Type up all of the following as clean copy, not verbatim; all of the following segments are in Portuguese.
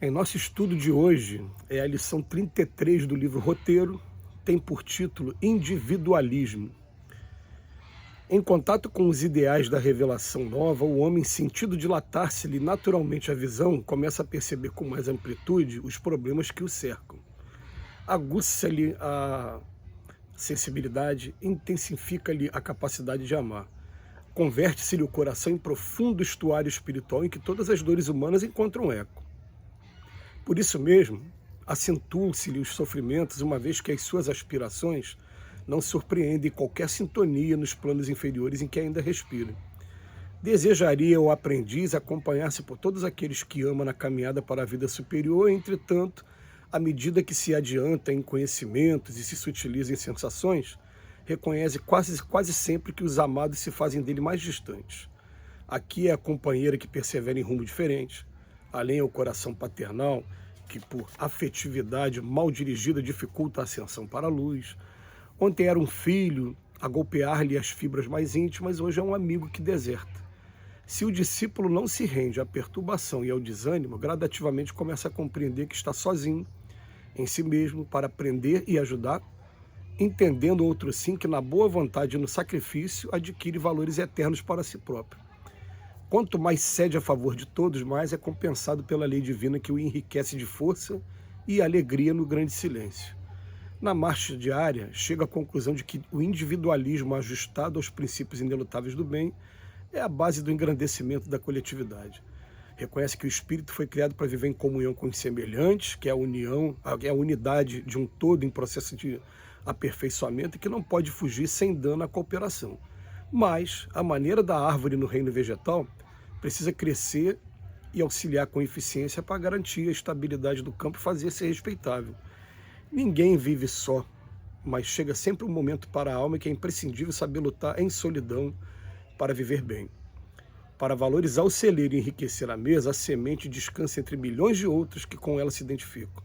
Em nosso estudo de hoje, é a lição 33 do livro Roteiro, tem por título Individualismo. Em contato com os ideais da revelação nova, o homem, sentindo dilatar-se-lhe naturalmente a visão, começa a perceber com mais amplitude os problemas que o cercam. Aguça-lhe a sensibilidade, intensifica-lhe a capacidade de amar. Converte-se-lhe o coração em profundo estuário espiritual em que todas as dores humanas encontram eco. Por isso mesmo, acentuam-se-lhe os sofrimentos, uma vez que as suas aspirações não surpreendem qualquer sintonia nos planos inferiores em que ainda respira. Desejaria o aprendiz acompanhar-se por todos aqueles que ama na caminhada para a vida superior, entretanto, à medida que se adianta em conhecimentos e se sutiliza em sensações, reconhece quase sempre que os amados se fazem dele mais distantes. Aqui é a companheira que persevera em rumo diferente, além é o coração paternal, que por afetividade mal dirigida dificulta a ascensão para a luz. Ontem era um filho a golpear-lhe as fibras mais íntimas, hoje é um amigo que deserta. Se o discípulo não se rende à perturbação e ao desânimo, gradativamente começa a compreender que está sozinho em si mesmo para aprender e ajudar, entendendo outro sim que na boa vontade e no sacrifício adquire valores eternos para si próprio. Quanto mais cede a favor de todos, mais é compensado pela lei divina que o enriquece de força e alegria no grande silêncio. Na marcha diária, chega à conclusão de que o individualismo ajustado aos princípios inelutáveis do bem é a base do engrandecimento da coletividade. Reconhece que o espírito foi criado para viver em comunhão com os semelhantes, que é a união, é a unidade de um todo em processo de aperfeiçoamento e que não pode fugir sem dano à cooperação. Mas, a maneira da árvore no reino vegetal, precisa crescer e auxiliar com eficiência para garantir a estabilidade do campo e fazer ser respeitável. Ninguém vive só, mas chega sempre um momento para a alma que é imprescindível saber lutar em solidão para viver bem. Para valorizar o celeiro e enriquecer a mesa, a semente descansa entre milhões de outros que com ela se identificam.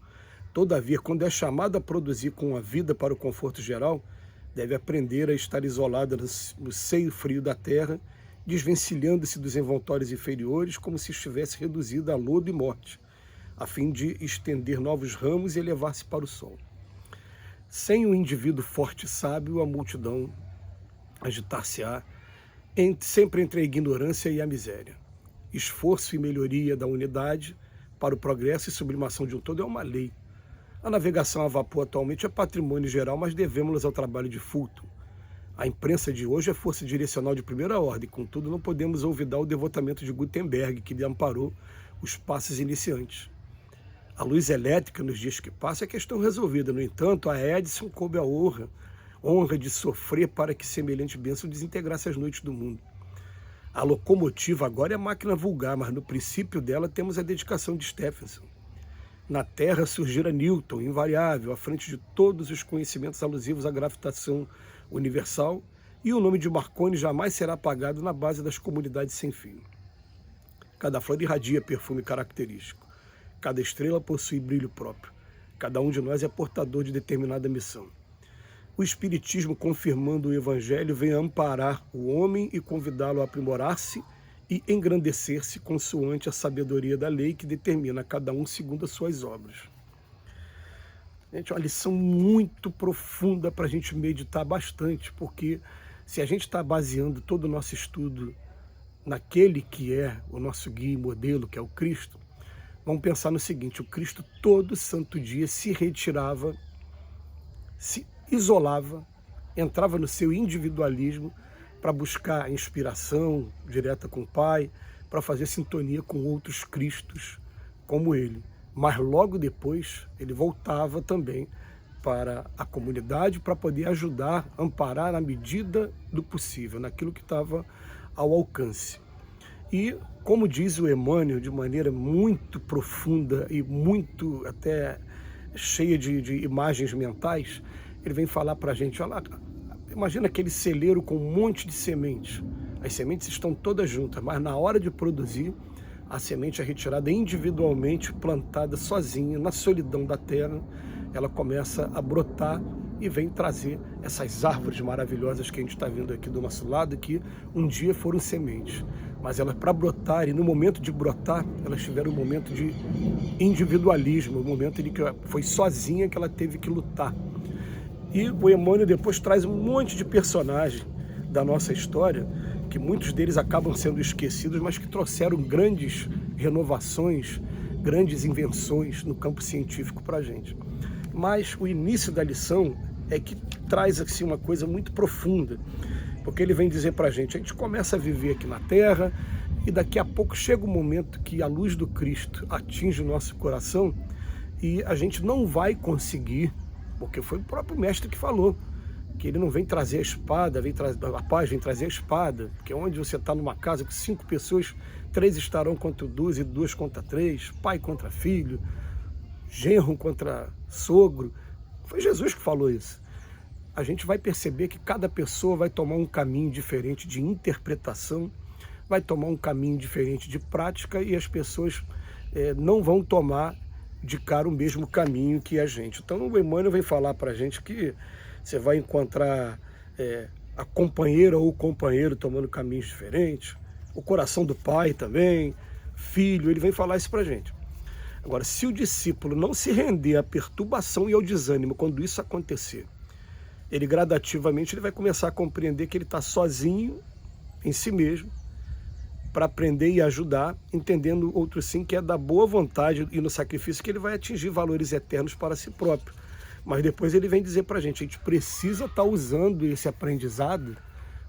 Todavia, quando é chamada a produzir com a vida para o conforto geral, deve aprender a estar isolada no seio frio da terra, desvencilhando-se dos envoltórios inferiores como se estivesse reduzida a lodo e morte, a fim de estender novos ramos e elevar-se para o sol. Sem o indivíduo forte e sábio, a multidão agitar-se-á sempre entre a ignorância e a miséria. Esforço e melhoria da unidade para o progresso e sublimação de um todo é uma lei. A navegação a vapor atualmente é patrimônio geral, mas devemos-nos ao trabalho de Fulton. A imprensa de hoje é força direcional de primeira ordem, contudo não podemos olvidar o devotamento de Gutenberg, que lhe amparou os passos iniciantes. A luz elétrica nos dias que passam é questão resolvida, no entanto, a Edison coube a honra de sofrer para que semelhante bênção desintegrasse as noites do mundo. A locomotiva agora é máquina vulgar, mas no princípio dela temos a dedicação de Stephenson. Na Terra surgira Newton, invariável, à frente de todos os conhecimentos alusivos à gravitação universal, e o nome de Marconi jamais será apagado na base das comunidades sem fim. Cada flor irradia perfume característico. Cada estrela possui brilho próprio. Cada um de nós é portador de determinada missão. O Espiritismo, confirmando o Evangelho, vem amparar o homem e convidá-lo a aprimorar-se e engrandecer-se consoante a sabedoria da lei que determina cada um segundo as suas obras. Gente, é uma lição muito profunda para a gente meditar bastante, porque se a gente está baseando todo o nosso estudo naquele que é o nosso guia e modelo, que é o Cristo, vamos pensar no seguinte: o Cristo todo santo dia se retirava, se isolava, entrava no seu individualismo para buscar inspiração direta com o Pai, para fazer sintonia com outros Cristos como ele. Mas logo depois ele voltava também para a comunidade para poder ajudar, amparar na medida do possível, naquilo que estava ao alcance. E, como diz o Emmanuel, de maneira muito profunda e muito até cheia de imagens mentais, ele vem falar para a gente: olha lá, imagina aquele celeiro com um monte de sementes. As sementes estão todas juntas, mas na hora de produzir, a semente é retirada individualmente, plantada sozinha, na solidão da terra. Ela começa a brotar e vem trazer essas árvores maravilhosas que a gente está vendo aqui do nosso lado, que um dia foram sementes. Mas elas, para brotar, e no momento de brotar, elas tiveram um momento de individualismo, um momento em que foi sozinha que ela teve que lutar. E o Emmanuel depois traz um monte de personagens da nossa história, que muitos deles acabam sendo esquecidos, mas que trouxeram grandes renovações, grandes invenções no campo científico para a gente. Mas o início da lição é que traz assim, uma coisa muito profunda, porque ele vem dizer para a gente começa a viver aqui na Terra, e daqui a pouco chega um momento que a luz do Cristo atinge o nosso coração, e a gente não vai conseguir, porque foi o próprio mestre que falou, que ele não vem trazer a espada, a paz vem trazer a espada, porque onde você está numa casa com 5 pessoas, 3 estarão contra 2 e 2 contra 3, pai contra filho, genro contra sogro. Foi Jesus que falou isso. A gente vai perceber que cada pessoa vai tomar um caminho diferente de interpretação, vai tomar um caminho diferente de prática, e as pessoas não vão tomar de cara o mesmo caminho que a gente. Então o Emmanuel vem falar para a gente que você vai encontrar a companheira ou o companheiro tomando caminhos diferentes, o coração do pai também, filho, ele vem falar isso para a gente. Agora, se o discípulo não se render à perturbação e ao desânimo quando isso acontecer, ele gradativamente ele vai começar a compreender que ele está sozinho em si mesmo, para aprender e ajudar, entendendo outro sim que é da boa vontade e no sacrifício que ele vai atingir valores eternos para si próprio. Mas depois ele vem dizer para a gente precisa estar usando esse aprendizado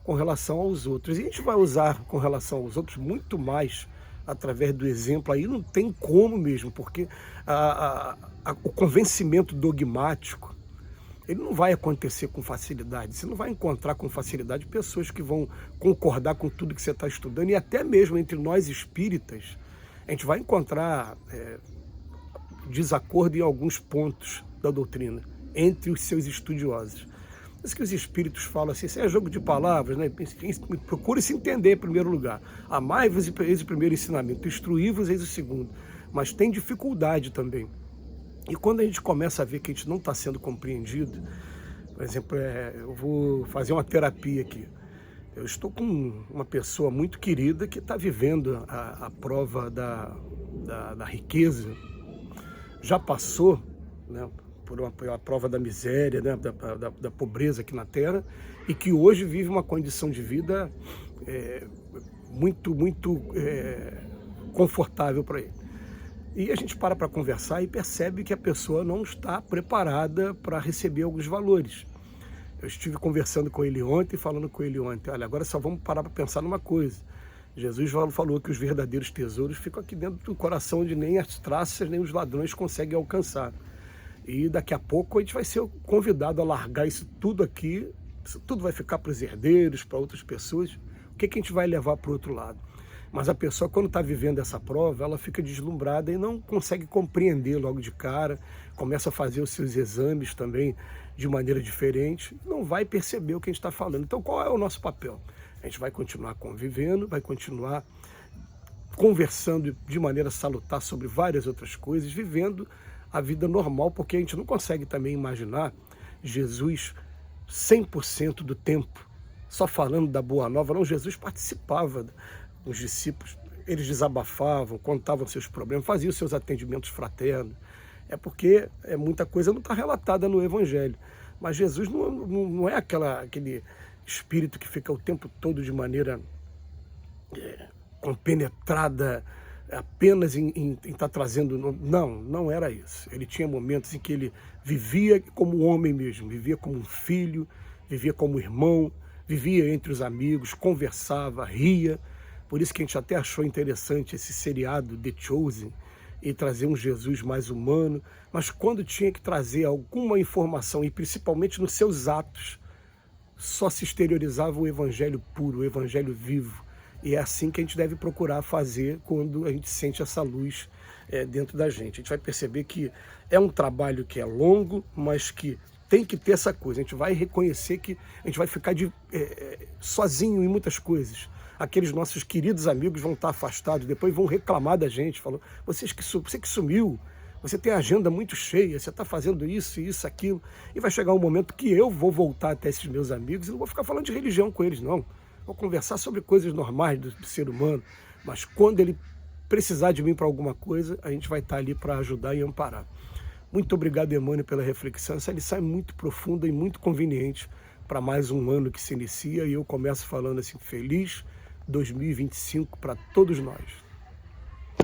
com relação aos outros. E a gente vai usar com relação aos outros muito mais através do exemplo. Aí não tem como mesmo, porque o convencimento dogmático, ele não vai acontecer com facilidade. Você não vai encontrar com facilidade pessoas que vão concordar com tudo que você está estudando. E até mesmo entre nós espíritas, a gente vai encontrar desacordo em alguns pontos da doutrina, entre os seus estudiosos. Isso que os espíritos falam assim, isso é jogo de palavras, né? Procure se entender em primeiro lugar. Amai-vos, eis o primeiro ensinamento, instruí-vos, eis o segundo. Mas tem dificuldade também. E quando a gente começa a ver que a gente não está sendo compreendido, por exemplo, eu vou fazer uma terapia aqui. Eu estou com uma pessoa muito querida que está vivendo a prova da riqueza, já passou, né, por uma prova da miséria, né, da pobreza aqui na Terra, e que hoje vive uma condição de vida muito confortável para ele. E a gente para conversar e percebe que a pessoa não está preparada para receber alguns valores. Eu estive conversando com ele ontem, falando com ele ontem, olha, agora só vamos parar para pensar numa coisa. Jesus falou que os verdadeiros tesouros ficam aqui dentro do coração, onde nem as traças, nem os ladrões conseguem alcançar. E daqui a pouco a gente vai ser convidado a largar isso tudo aqui, isso tudo vai ficar para os herdeiros, para outras pessoas. O que a gente vai levar para o outro lado? Mas a pessoa, quando está vivendo essa prova, ela fica deslumbrada e não consegue compreender logo de cara, começa a fazer os seus exames também de maneira diferente, não vai perceber o que a gente está falando. Então, qual é o nosso papel? A gente vai continuar convivendo, vai continuar conversando de maneira salutar sobre várias outras coisas, vivendo a vida normal, porque a gente não consegue também imaginar Jesus 100% do tempo só falando da boa nova. Não, Jesus participava. Os discípulos, eles desabafavam, contavam seus problemas, faziam seus atendimentos fraternos. É porque muita coisa não está relatada no Evangelho. Mas Jesus não é aquele espírito que fica o tempo todo de maneira compenetrada apenas em estar trazendo... Não era isso. Ele tinha momentos em que ele vivia como homem mesmo, vivia como um filho, vivia como irmão, vivia entre os amigos, conversava, ria. Por isso que a gente até achou interessante esse seriado The Chosen e trazer um Jesus mais humano, mas quando tinha que trazer alguma informação, e principalmente nos seus atos, só se exteriorizava o evangelho puro, o evangelho vivo. E é assim que a gente deve procurar fazer quando a gente sente essa luz dentro da gente. A gente vai perceber que é um trabalho que é longo, mas que tem que ter essa coisa. A gente vai reconhecer que a gente vai ficar sozinho em muitas coisas. Aqueles nossos queridos amigos vão estar afastados, depois vão reclamar da gente, falando, você que sumiu, Você tem a agenda muito cheia, você está fazendo isso, isso, aquilo, e vai chegar um momento que eu vou voltar até esses meus amigos e não vou ficar falando de religião com eles, não. Vou conversar sobre coisas normais do ser humano, mas quando ele precisar de mim para alguma coisa, a gente vai estar ali para ajudar e amparar. Muito obrigado, Emmanuel, pela reflexão. Essa lição é muito profunda e muito conveniente para mais um ano que se inicia, e eu começo falando assim, feliz 2025 para todos nós.